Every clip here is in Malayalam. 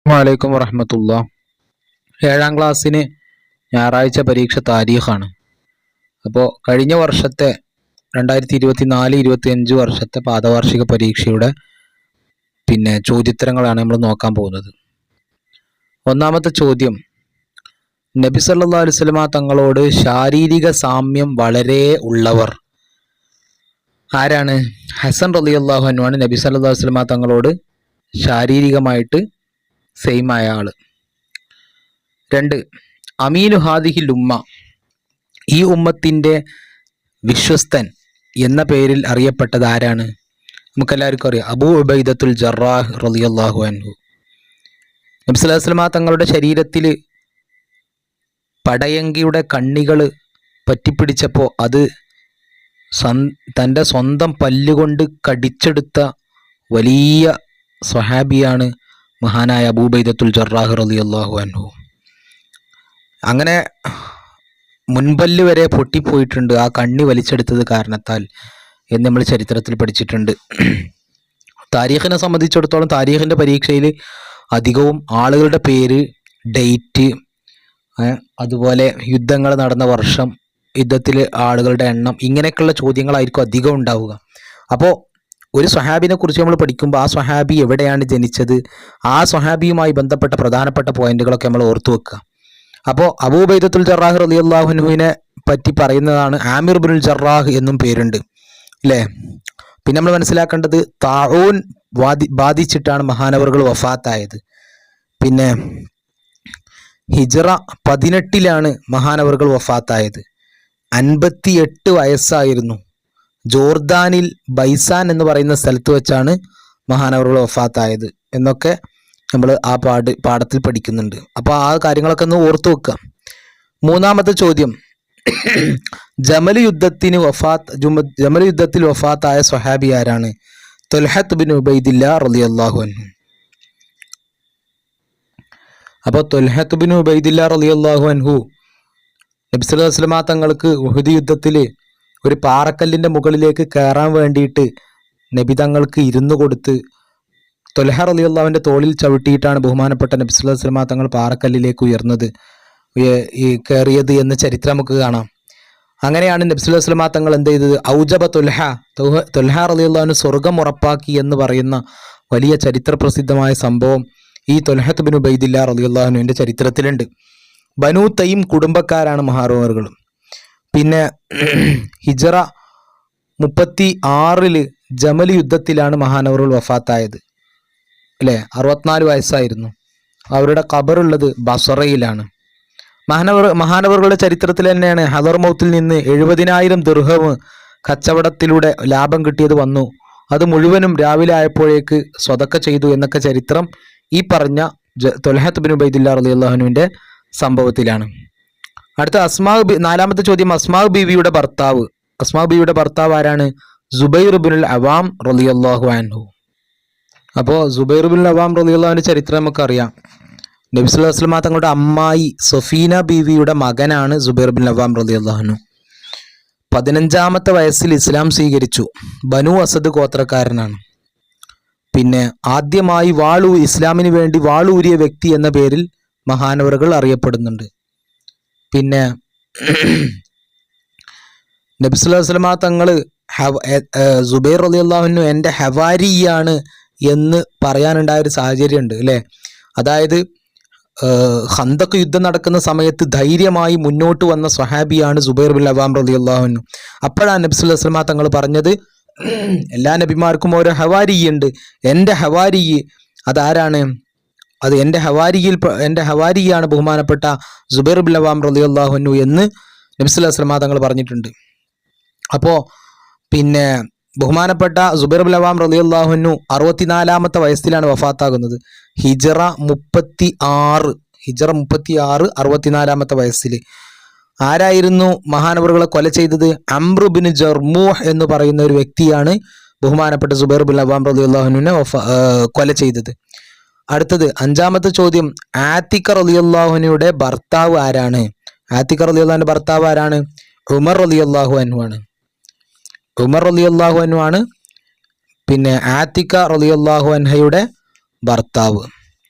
വലൈക്കും വറഹമത്തുള്ള. ഏഴാം ക്ലാസ്സിന് ഞായറാഴ്ച പരീക്ഷ താരീഖാണ്. അപ്പോൾ കഴിഞ്ഞ വർഷത്തെ 2024-25 വർഷത്തെ പാദവാർഷിക പരീക്ഷയുടെ ചോദ്യോത്തരങ്ങളാണ് നമ്മൾ നോക്കാൻ പോകുന്നത്. ഒന്നാമത്തെ ചോദ്യം, നബി സല്ലല്ലാഹു അലൈഹി വസല്ലമ തങ്ങളോട് ശാരീരിക സാമ്യം വളരെ ഉള്ളവർ ആരാണ്? ഹസൻ റളിയല്ലാഹു അൻഹു ആണ് നബി സല്ലല്ലാഹു അലൈഹി വസല്ലമ തങ്ങളോട് ശാരീരികമായിട്ട് സെയിം ആയ ആള്. 2, അമീനു ഹാദിഹിൽ ഉമ്മ, ഈ ഉമ്മത്തിൻ്റെ വിശ്വസ്തൻ എന്ന പേരിൽ അറിയപ്പെട്ടത് ആരാണ്? നമുക്കെല്ലാവർക്കും അറിയാം, അബൂ ഉബൈദത്തുൽ ജറാഹ് റളിയല്ലാഹു അൻഹു. നബി സല്ലല്ലാഹു അലൈഹി വസല്ലമ തങ്ങളുടെ ശരീരത്തിൽ പടയങ്കിയുടെ കണ്ണികൾ പറ്റിപ്പിടിച്ചപ്പോൾ അത് തൻ്റെ സ്വന്തം പല്ലുകൊണ്ട് കടിച്ചെടുത്ത വലിയ സ്വഹാബിയാണ് മഹാനായ അബൂ ഉബൈദത്തുൽ ജറാഹ് റളിയല്ലാഹു അൻഹു. അങ്ങനെ മുൻപല്ല് വരെ പൊട്ടിപ്പോയിട്ടുണ്ട് ആ കണ്ണി വലിച്ചെടുത്തത് കാരണത്താൽ എന്ന് നമ്മൾ ചരിത്രത്തിൽ പഠിച്ചിട്ടുണ്ട്. താരീഖിനെ സംബന്ധിച്ചിടത്തോളം താരീഖിൻ്റെ പരീക്ഷയിൽ അധികവും ആളുകളുടെ പേര്, ഡേറ്റ്, അതുപോലെ യുദ്ധങ്ങൾ നടന്ന വർഷം, യുദ്ധത്തിൽ ആളുകളുടെ എണ്ണം, ഇങ്ങനെയൊക്കെയുള്ള ചോദ്യങ്ങളായിരിക്കും അധികം ഉണ്ടാവുക. അപ്പോൾ ഒരു സ്വഹാബിനെ കുറിച്ച് നമ്മൾ പഠിക്കുമ്പോൾ ആ സ്വഹാബി എവിടെയാണ് ജനിച്ചത്, ആ സ്വഹാബിയുമായി ബന്ധപ്പെട്ട പ്രധാനപ്പെട്ട പോയിന്റുകളൊക്കെ നമ്മൾ ഓർത്തു വെക്കുക. അപ്പോൾ അബൂ ഉബൈദത്തുൽ ജറാഹ് റളിയല്ലാഹു അൻഹുവിനെ പറ്റി പറയുന്നതാണ് ആമിർ ഇബ്നുൽ ജറാഹ് എന്നും പേരുണ്ട്, അല്ലേ? പിന്നെ നമ്മൾ മനസ്സിലാക്കേണ്ടത് താഊൻ ബാധിച്ചിട്ടാണ് മഹാനവറുകൾ വഫാത്തായത്. പിന്നെ ഹിജ്റ 18 മഹാനവറുകൾ വഫാത്തായത്. 58 വയസ്സായിരുന്നു. ജോർദാനിൽ ബൈസാൻ എന്ന് പറയുന്ന സ്ഥലത്ത് വെച്ചാണ് മഹാനവറുകൾ വഫാത്തായത് എന്നൊക്കെ നമ്മൾ ആ പാഠത്തിൽ പഠിക്കുന്നുണ്ട്. അപ്പോൾ ആ കാര്യങ്ങളൊക്കെ ഒന്ന് ഓർത്തു വെക്കുക. മൂന്നാമത്തെ ചോദ്യം, ജമൽ യുദ്ധത്തിൽ വഫാത്തായ സ്വഹാബി ആരാണ്? ത്വൽഹത്ത് ബിൻ ഉബൈദില്ലാ റളിയല്ലാഹു അൻഹു. അപ്പോൾ ത്വൽഹത്ത് ബിൻ ഉബൈദില്ലാ റളിയല്ലാഹു അൻഹു നബി സല്ലല്ലാഹു അലൈഹി വസല്ലമ തങ്ങൾക്ക് ഉഹദ് യുദ്ധത്തിൽ ഒരു പാറക്കല്ലിൻ്റെ മുകളിലേക്ക് കയറാൻ വേണ്ടിയിട്ട് നബി തങ്ങൾക്ക് ഇരുന്നു കൊടുത്ത് ത്വൽഹ റളിയല്ലാഹുവിൻ്റെ തോളിൽ ചവിട്ടിയിട്ടാണ് ബഹുമാനപ്പെട്ട നബി സല്ലല്ലാഹു അലൈഹി വസല്ലമ തങ്ങൾ പാറക്കല്ലിലേക്ക് കയറിയത് എന്ന ചരിത്രം നമുക്ക് കാണാം. അങ്ങനെയാണ് നബി സല്ലല്ലാഹു അലൈഹി വസല്ലമ തങ്ങൾ എന്ത് ചെയ്തത്? ഔജബ ത്വൽഹ റളിയല്ലാഹുവിന് സ്വർഗം ഉറപ്പാക്കി എന്ന് പറയുന്ന വലിയ ചരിത്ര പ്രസിദ്ധമായ സംഭവം ഈ ത്വൽഹത്ത് ബിൻ ഉബൈദില്ലാ റളിയല്ലാഹുവിൻ്റെ ചരിത്രത്തിലുണ്ട്. ബനൂ തൈം കുടുംബക്കാരാണ് മഹാനവറുകൾ. പിന്നെ ഹിജ്റ 36 ജമൽ യുദ്ധത്തിലാണ് മഹാനവറുകൾ വഫാത്തായത്, അല്ലേ? 64 വയസ്സായിരുന്നു. അവരുടെ ഖബറുള്ളത് ബസറയിലാണ്. മഹാനവറുകളുടെ ചരിത്രത്തിൽ തന്നെയാണ് ഹദർമൗത്തിൽ നിന്ന് 70,000 ദിർഹം കച്ചവടത്തിലൂടെ ലാഭം കിട്ടിയത് വന്നു. അത് മുഴുവനും രാവിലെ ആയപ്പോഴേക്ക് സ്വതക്ക ചെയ്തു എന്നൊക്കെ ചരിത്രം ഈ പറഞ്ഞ ത്വൽഹത്ത് ബിൻ ഉബൈദില്ലാ റളിയല്ലാഹു അൻഹുവിൻ്റെ സംഭവത്തിലാണ്. അടുത്ത നാലാമത്തെ ചോദ്യം, അസ്മാ ബീവിയുടെ ഭർത്താവ് ആരാണ്? സുബൈർ ഇബ്നുൽ അവാം റളിയല്ലാഹു അൻഹു. അപ്പോൾ സുബൈർ ഇബ്നുൽ അവാം റളിയല്ലാഹുവിൻ്റെ ചരിത്രം നമുക്കറിയാം. നബി സല്ലല്ലാഹു അലൈഹി വസല്ലമ തങ്ങളുടെ അമ്മായി സഫീന ബീവിയുടെ മകനാണ് സുബൈർ ഇബ്നുൽ അവാം റളിയല്ലാഹു അൻഹു. 15-ാമത്തെ വയസ്സിൽ ഇസ്ലാം സ്വീകരിച്ചു. ബനു അസദ് ഗോത്രക്കാരനാണ്. പിന്നെ ആദ്യമായി ഇസ്ലാമിന് വേണ്ടി വാളൂരിയ വ്യക്തി എന്ന പേരിൽ മഹാനവറുകൾ അറിയപ്പെടുന്നുണ്ട്. പിന്നെ നബി സല്ലല്ലാഹു അലൈഹി വസല്ലമ തങ്ങൾ സുബൈർ റളിയല്ലാഹു അൻഹു എൻ്റെ ഹവാരിയാണ് എന്ന് പറയാനുണ്ടായ ഒരു സാഹചര്യമുണ്ട്, അല്ലേ? അതായത് ഖന്തഖ് യുദ്ധം നടക്കുന്ന സമയത്ത് ധൈര്യമായി മുന്നോട്ട് വന്ന സ്വഹാബിയാണ് സുബൈർ ബിൻ അവാം റളിയല്ലാഹു അൻഹു. അപ്പോഴാണ് നബി സല്ലല്ലാഹു അലൈഹി വസല്ലമ തങ്ങൾ പറഞ്ഞത്, എല്ലാ നബിമാർക്കും ഓരോ ഹവാരിയുണ്ട്, എൻ്റെ ഹവാരി അതാരാണ്? അത് എൻ്റെ ഹവാരിയാണ് ബഹുമാനപ്പെട്ട സുബൈർ ബിൻ അവാം റളിയല്ലാഹു അൻഹു എന്ന് നബി സല്ലല്ലാഹു അലൈഹി വസല്ലമ തങ്ങൾ പറഞ്ഞിട്ടുണ്ട്. അപ്പോൾ പിന്നെ ബഹുമാനപ്പെട്ട സുബൈർ ബിൻ അവാം റളിയല്ലാഹു അൻഹു 64-ാമത്തെ വയസ്സിലാണ് വഫാത്താകുന്നത്. ഹിജ്റ 36 64-ാമത്തെ വയസ്സിൽ. ആരായിരുന്നു മഹാനവറുകളെ കൊല ചെയ്തത്? അംർ ബിൻ ജർമൂഹ് എന്ന് പറയുന്ന ഒരു വ്യക്തിയാണ് ബഹുമാനപ്പെട്ട സുബൈർ ബിൻ അവാം റളിയല്ലാഹു അൻഹുവിനെ കൊല ചെയ്തത്. അടുത്തത് 5-ാമത്തെ ചോദ്യം, ആത്തിഖ റളിയല്ലാഹു അൻഹുയുടെ ഭർത്താവ് ആരാണ്? ആത്തിഖ റളിയല്ലാഹുവിൻ്റെ ഭർത്താവ് ആരാണ്? ഉമർ റളിയല്ലാഹു അൻഹു ആണ്. പിന്നെ ആത്തിഖ റളിയല്ലാഹു അൻഹയുടെ ഭർത്താവ്.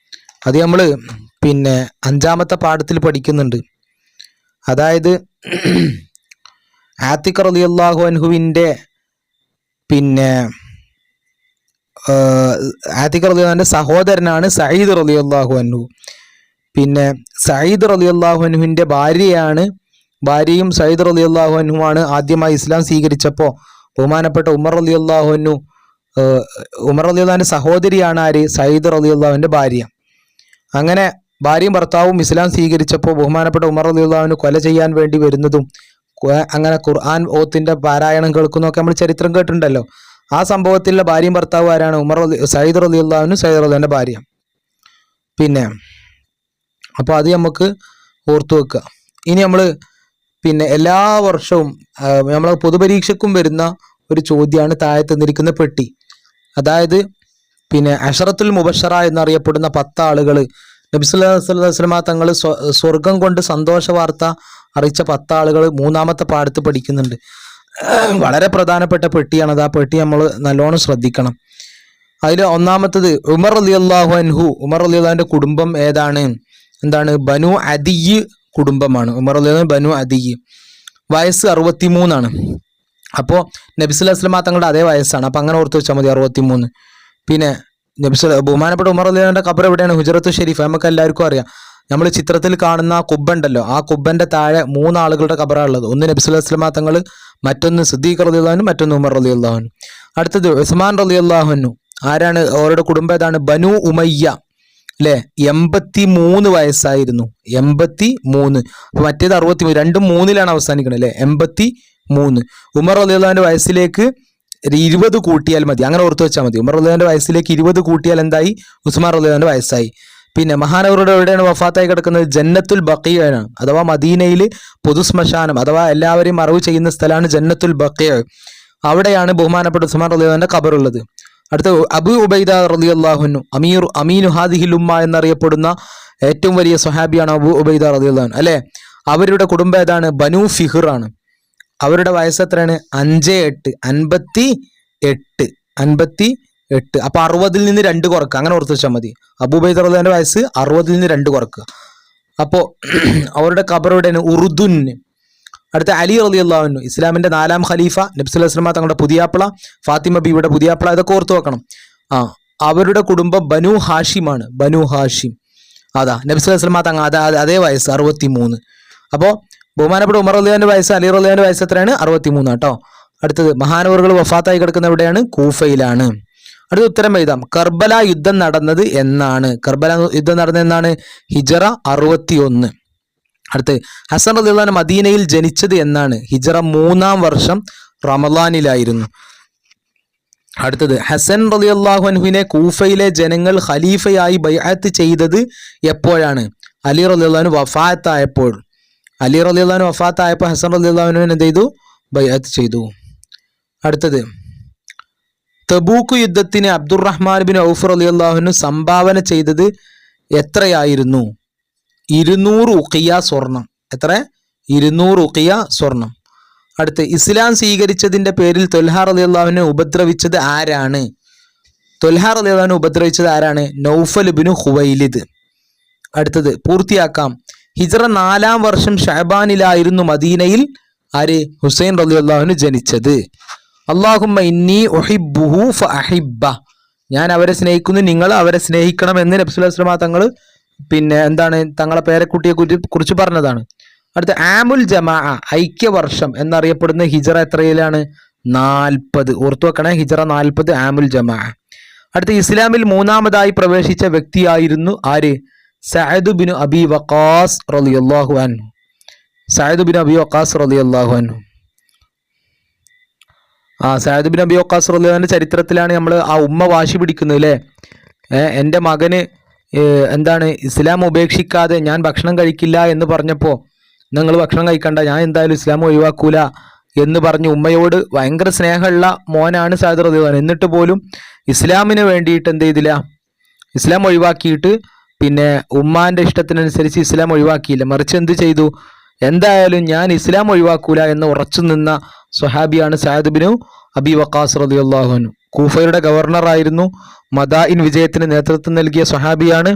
അത് നമ്മൾ പിന്നെ 5-ാമത്തെ പാഠത്തിൽ പഠിക്കുന്നുണ്ട്. അതായത് ആത്തിഖ് റളിയല്ലാഹു അൻഹുവിൻ്റെ പിന്നെ ആത്തിഖ് റളിയല്ലാഹുവിൻ്റെ സഹോദരനാണ് സഈദ് റളിയല്ലാഹു അൻഹു. പിന്നെ സഈദ് റളിയല്ലാഹു അൻഹുവിൻ്റെ ഭാര്യയും സഈദ് റളിയല്ലാഹു അൻഹുമാണ് ആദ്യമായി ഇസ്ലാം സ്വീകരിച്ചപ്പോൾ ബഹുമാനപ്പെട്ട ഉമർ റളിയല്ലാഹു അൻഹുവിൻ്റെ സഹോദരിയാണ് ആര്? സഈദ് റളിയല്ലാഹുവിൻ്റെ ഭാര്യ. അങ്ങനെ ഭാര്യയും ഭർത്താവും ഇസ്ലാം സ്വീകരിച്ചപ്പോൾ ബഹുമാനപ്പെട്ട ഉമർ റളിയല്ലാഹു അൻഹു കൊല ചെയ്യാൻ വേണ്ടി വരുന്നതും അങ്ങനെ ഖുർആൻ ഓത്തിന്റെ പാരായണം കേൾക്കുന്നതൊക്കെ നമ്മൾ ചരിത്രം കേട്ടിട്ടുണ്ടല്ലോ. ആ സംഭവത്തിലുള്ള ഭാര്യയും ഭർത്താവും ആരാണ്? സഈദ് റളിയല്ലാഹു അൻഹു, സഈദ് റളിയല്ലാഹുവിൻ്റെ ഭാര്യ. പിന്നെ അപ്പോൾ അത് നമുക്ക് ഓർത്തു വെക്കുക. ഇനി നമ്മൾ പിന്നെ എല്ലാ വർഷവും നമ്മൾ പൊതുപരീക്ഷയ്ക്കും വരുന്ന ഒരു ചോദ്യമാണ് താഴെ തന്നിരിക്കുന്ന പെട്ടി. അതായത് പിന്നെ അഷറത്തുൽ മുബഷറ എന്നറിയപ്പെടുന്ന 10 ആളുകൾ നബി സല്ലല്ലാഹു അലൈഹി വസല്ലമ തങ്ങൾ സ്വർഗം കൊണ്ട് സന്തോഷ വാർത്ത അറിയിച്ച 10 ആളുകൾ 3-ാമത്തെ പാഠത്ത് പഠിക്കുന്നുണ്ട്. വളരെ പ്രധാനപ്പെട്ട പെട്ടിയാണത്. ആ പെട്ടി നമ്മൾ നല്ലോണം ശ്രദ്ധിക്കണം. അതിൽ ഒന്നാമത്തത് ഉമർ റളിയല്ലാഹു അൻഹു. ഉമർ റളിയല്ലാഹുവിൻ്റെ കുടുംബം ഏതാണ്? എന്താണ്? ബനു അദിയ് കുടുംബമാണ്. ഉമർ റളിയല്ലാഹു ബനു അദിയ്. വയസ്സ് 63 അപ്പോൾ നബി സല്ലല്ലാഹു അലൈഹി വസല്ലമ തങ്ങളുടെ അതേ വയസ്സാണ്. അപ്പം അങ്ങനെ ഓർത്ത് വെച്ചാൽ മതി, 63. പിന്നെ ബഹുമാനപ്പെട്ട ഉമർ റളിയല്ലാഹുവിൻ്റെ ഖബർ എവിടെയാണ്? ഹുജറത്തു ഷരീഫ്. നമുക്ക് എല്ലാവർക്കും അറിയാം. നമ്മൾ ചിത്രത്തിൽ കാണുന്ന ആ കുബ്ബ ഉണ്ടല്ലോ, ആ കുബ്ബന്റെ താഴെ 3 ആളുകളുടെ ഖബറാണ് ഉള്ളത്. ഒന്ന് നബി സല്ലല്ലാഹു അലൈഹി വസല്ലമ തങ്ങൾ, മറ്റൊന്ന് സിദ്ദീഖ് റളിയല്ലാഹു അൻഹു, മറ്റൊന്ന് ഉമർ റളിയല്ലാഹു അൻഹു. അടുത്തത് ഉസ്മാൻ റളിയല്ലാഹു അൻഹു. ആരാണ്? അവരുടെ കുടുംബം ഏതാണ്? ബനു ഉമയ്യ. അല്ലേ? 83 വയസ്സായിരുന്നു. 83. അപ്പൊ മറ്റേത് 63. രണ്ടും 3-ലാണ് അവസാനിക്കുന്നത് അല്ലേ? 83. ഉമർ റളിയല്ലാഹുവിന്റെ വയസ്സിലേക്ക് 20 കൂട്ടിയാൽ മതി. അങ്ങനെ ഓർത്തു വെച്ചാൽ മതി. ഉമർ റളിയല്ലാഹുവിന്റെ വയസ്സിലേക്ക് 20 കൂട്ടിയാൽ എന്തായി? ഉസ്മാൻ റളിയല്ലാഹുവിന്റെ വയസ്സായി. പിന്നെ മഹാനവറുടെ എവിടെയാണ് വഫാത്തായി കിടക്കുന്നത്? ജന്നത്തുൽ ബഖീഅയാണ്. അഥവാ മദീനയിൽ പൊതുശ്മശാനം, അഥവാ എല്ലാവരെയും മറവ് ചെയ്യുന്ന സ്ഥലമാണ് ജന്നത്തുൽ ബഖീഅ. അവിടെയാണ് ബഹുമാനപ്പെട്ട ഉസ്മാൻ റളിയല്ലാഹുവിന്റെ ഖബറുള്ളത്. അടുത്ത അബൂ ഉബൈദ റളിയല്ലാഹു അൻഹു, അമീനു ഹാദിഹിൽ ഉമ്മ എന്നറിയപ്പെടുന്ന ഏറ്റവും വലിയ സ്വഹാബിയാണ് അബൂ ഉബൈദ റളിയല്ലാഹു അൻഹു. അല്ലെ? അവരുടെ കുടുംബം ഏതാണ്? ബനു ഫിഹ്ർ ആണ്. അവരുടെ വയസ്സ് എത്രയാണ്? 58. 58. അപ്പൊ 60-ൽ നിന്ന് 2 കുറക്കുക. അങ്ങനെ ഓർത്ത് വെച്ചാൽ മതി. അബൂ ഉബൈദ റളിയല്ലാഹുവിന്റെ വയസ്സ് 60-ൽ നിന്ന് 2 കുറക്കുക. അപ്പോൾ അവരുടെ ഖബർ എവിടെയാണ്? ഉറുദുൻ. അടുത്ത അലി റളിയല്ലാഹു അൻഹു, ഇസ്ലാമിന്റെ 4-ാം ഖലീഫ, നബി സല്ലല്ലാഹു അലൈഹി വസല്ലമ തങ്ങളുടെ പുതിയാപ്പിള, ഫാത്തിമ ബീവിയുടെ പുതിയാപ്പിള. ഇതൊക്കെ ഓർത്തു വെക്കണം. അവരുടെ കുടുംബം ബനു ഹാഷിമാണ്. ബനു ഹാഷിം. അതാ നബി സല്ലല്ലാഹു അലൈഹി വസല്ലമ തങ്ങൾ അതേ വയസ്സ് 63. അപ്പോൾ ബഹുമാനപ്പെട്ട ഉമർ റളിയല്ലാഹുവിന്റെ വയസ്സ്, അലി റളിയല്ലാഹുവിന്റെ വയസ്സ് എത്രയാണ്? 63 കേട്ടോ. അടുത്തത് മഹാനവറുകൾ വഫാത്തായി കിടക്കുന്ന എവിടെയാണ്? കൂഫയിലാണ്. അടുത്ത ഉത്തരം എഴുതാം. കർബല യുദ്ധം നടന്നത് എന്നാണ്? കർബല യുദ്ധം നടന്നത് എന്നാണ്? ഹിജറ 61. അടുത്ത് ഹസൻ റളിയല്ലാഹു അൻഹു മദീനയിൽ ജനിച്ചത് എന്നാണ്? ഹിജറ 3-ാം വർഷം റമളാനിലായിരുന്നു. അടുത്തത് ഹസൻ റളിയല്ലാഹു അൻഹുവിനെ കൂഫയിലെ ജനങ്ങൾ ഖലീഫയായി ബൈഅത്ത് ചെയ്തത് എപ്പോഴാണ്? അലി റളിയല്ലാഹു അൻഹു വഫാത്തായപ്പോൾ. അലി റളിയല്ലാഹു അൻഹു വഫാത്തായപ്പോൾ ഹസൻ റളിയല്ലാഹു അൻഹുവിനെ എന്ത് ചെയ്തു? ബൈഅത്ത് ചെയ്തു. അടുത്തത് തബൂക്ക് യുദ്ധത്തിന് അബ്ദുറഹ്മാൻ ബിൻ ഔഫ് റളിയല്ലാഹു അൻഹു സംഭാവന ചെയ്തത് എത്രയായിരുന്നു? 200 ഉഖിയ സ്വർണം. എത്ര? 200 ഉഖിയ സ്വർണം. അടുത്ത് ഇസ്ലാം സ്വീകരിച്ചതിന്റെ പേരിൽ ത്വൽഹ റളിയല്ലാഹു അൻഹു ഉപദ്രവിച്ചത് ആരാണ്? ത്വൽഹ റളിയല്ലാഹു അൻഹു ഉപദ്രവിച്ചത് ആരാണ്? നൗഫൽ ഇബ്നു ഖുവൈലിദ്. അടുത്തത് പൂർത്തിയാക്കാം. ഹിജ്റ 4-ാം വർഷം ഷഅബാനിലായിരുന്നു മദീനയിൽ ആര്? ഹുസൈൻ റളിയല്ലാഹു അൻഹു ജനിച്ചത്. അല്ലാഹുമ്മ ഇന്നി ഉഹിബ്ബുഹു ഫഅഹിബ്ബ. ഞാൻ അവരെ സ്നേഹിക്കുന്നു, നിങ്ങൾ അവരെ സ്നേഹിക്കണം എന്ന് നബി സല്ലല്ലാഹു അലൈഹി വസല്ലമ തങ്ങൾ പിന്നെ എന്താണ് തങ്ങളെ പേരക്കുട്ടിയെ കുറിച്ച് പറഞ്ഞതാണ്. അടുത്ത ആമുൽ ജമാ, ഐക്യവർഷം എന്നറിയപ്പെടുന്ന ഹിജ്റ എത്രയിലാണ്? 40. ഓർത്തു വെക്കണേ, ഹിജ്റ 40 ആമുൽ ജമാ. അടുത്ത ഇസ്ലാമിൽ 3-ാമതായി പ്രവേശിച്ച വ്യക്തിയായിരുന്നു ആര്? സഅദ് ബിൻ അബി വഖാസ് റളിയല്ലാഹു അൻഹു. സഅദ് ബിൻ അബി വഖാസ് റളിയല്ലാഹു അൻഹു. സഅദ് ബിൻ അബി വഖാസ് റളിയല്ലാഹു അൻഹു ചരിത്രത്തിലാണ് നമ്മൾ ആ ഉമ്മ വാശി പിടിക്കുന്നത് അല്ലേ? എൻ്റെ മകന് എന്താണ് ഇസ്ലാം ഉപേക്ഷിക്കാതെ ഞാൻ ഭക്ഷണം കഴിക്കില്ല എന്ന് പറഞ്ഞപ്പോൾ നിങ്ങൾ ഭക്ഷണം കഴിക്കണ്ട, ഞാൻ എന്തായാലും ഇസ്ലാം ഒഴിവാക്കൂല എന്ന് പറഞ്ഞ് ഉമ്മയോട് ഭയങ്കര സ്നേഹമുള്ള മോനാണ് സഅദ് റളിയല്ലാഹു അൻഹു. എന്നിട്ട് പോലും ഇസ്ലാമിന് വേണ്ടിയിട്ട് എന്ത് ചെയ്തില്ല? ഇസ്ലാം ഒഴിവാക്കിയിട്ട് പിന്നെ ഉമ്മാന്റെ ഇഷ്ടത്തിനനുസരിച്ച് ഇസ്ലാം ഒഴിവാക്കിയില്ല, മറിച്ച് എന്ത് ചെയ്തു? എന്തായാലും ഞാൻ ഇസ്ലാം ഒഴിവാക്കൂല എന്ന് ഉറച്ചു നിന്ന സ്വഹാബിയാണ് സഅദ് ബിൻ അബി വഖാസ് റളിയല്ലാഹു അൻഹു. കൂഫയുടെ ഗവർണർ ആയിരുന്നു. മദായിൻ വിജയത്തിന് നേതൃത്വം നൽകിയ സ്വഹാബിയാണ്.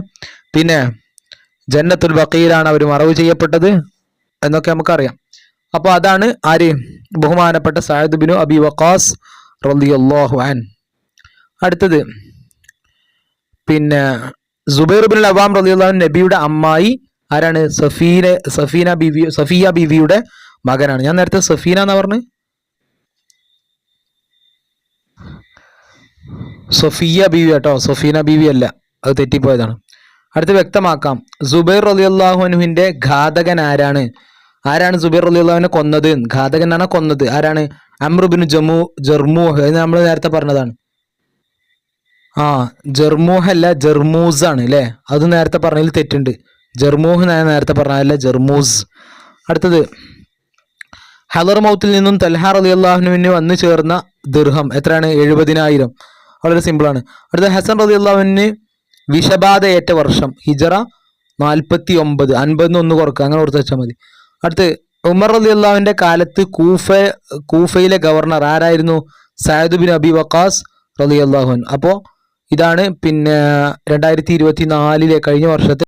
പിന്നെ ജന്നത്തുൽ ബഖീലാണ് അവർ മറവ് ചെയ്യപ്പെട്ടത് എന്നൊക്കെ നമുക്കറിയാം. അപ്പോൾ അതാണ് ആര്, ബഹുമാനപ്പെട്ട സഅദ് ബിൻ അബി വഖാസ് റളിയല്ലാഹു അൻ. അടുത്തത് പിന്നെ സുബൈർ ബിൻ അവാം റളിയല്ലാഹു അൻഹു നബിയുടെ അമ്മായി ആരാണ്? സഫിയ ബീവിയുടെ മകനാണ്. ഞാൻ നേരത്തെ സഫീന എന്നാ പറഞ്ഞു, സഫിയ ബീവി കേട്ടോ, സഫീന ബീവി അല്ല, അത് തെറ്റിപ്പോയതാണ്. അടുത്ത് വ്യക്തമാക്കാം, സുബൈർ റളിയല്ലാഹു അൻഹുവിന്റെ ഘാതകൻ ആരാണ്? ആരാണ് സുബൈർ റളിയല്ലാഹുവിനെ കൊന്നത്? ഘാതകനാണ് കൊന്നത് ആരാണ്? അംർ ബിൻ ജർമൂഹ് എന്ന് നമ്മൾ നേരത്തെ പറഞ്ഞതാണ്. ജർമൂഹ് അല്ല, ജർമൂസ് ആണ് അല്ലേ, അത് നേരത്തെ പറഞ്ഞതിൽ തെറ്റുണ്ട്. ജർമൂഹ് നേരത്തെ പറഞ്ഞല്ല, ജർമൂസ്. അടുത്തത് ഹദർമൗത്തിൽ നിന്നും തൽഹ റളിയല്ലാഹുവിന് വന്നു ചേർന്ന ദിർഹം എത്രയാണ്? 70,000. വളരെ സിമ്പിളാണ്. അടുത്ത ഹസൻ റളിയല്ലാഹുവിന് വിഷബാധയേറ്റ വർഷം ഹിജറ 49, 50 ഒന്ന് കുറക്കുക, അങ്ങനെ ഓർത്ത് വെച്ചാൽ മതി. അടുത്ത് ഉമർ റളിയല്ലാഹുവിന്റെ കാലത്ത് കൂഫയിലെ ഗവർണർ ആരായിരുന്നു? സഅദ് ബിൻ അബി വഖാസ് റളിയല്ലാഹു അൻഹു. അപ്പോൾ ഇതാണ് പിന്നെ 2024 കഴിഞ്ഞ വർഷത്തെ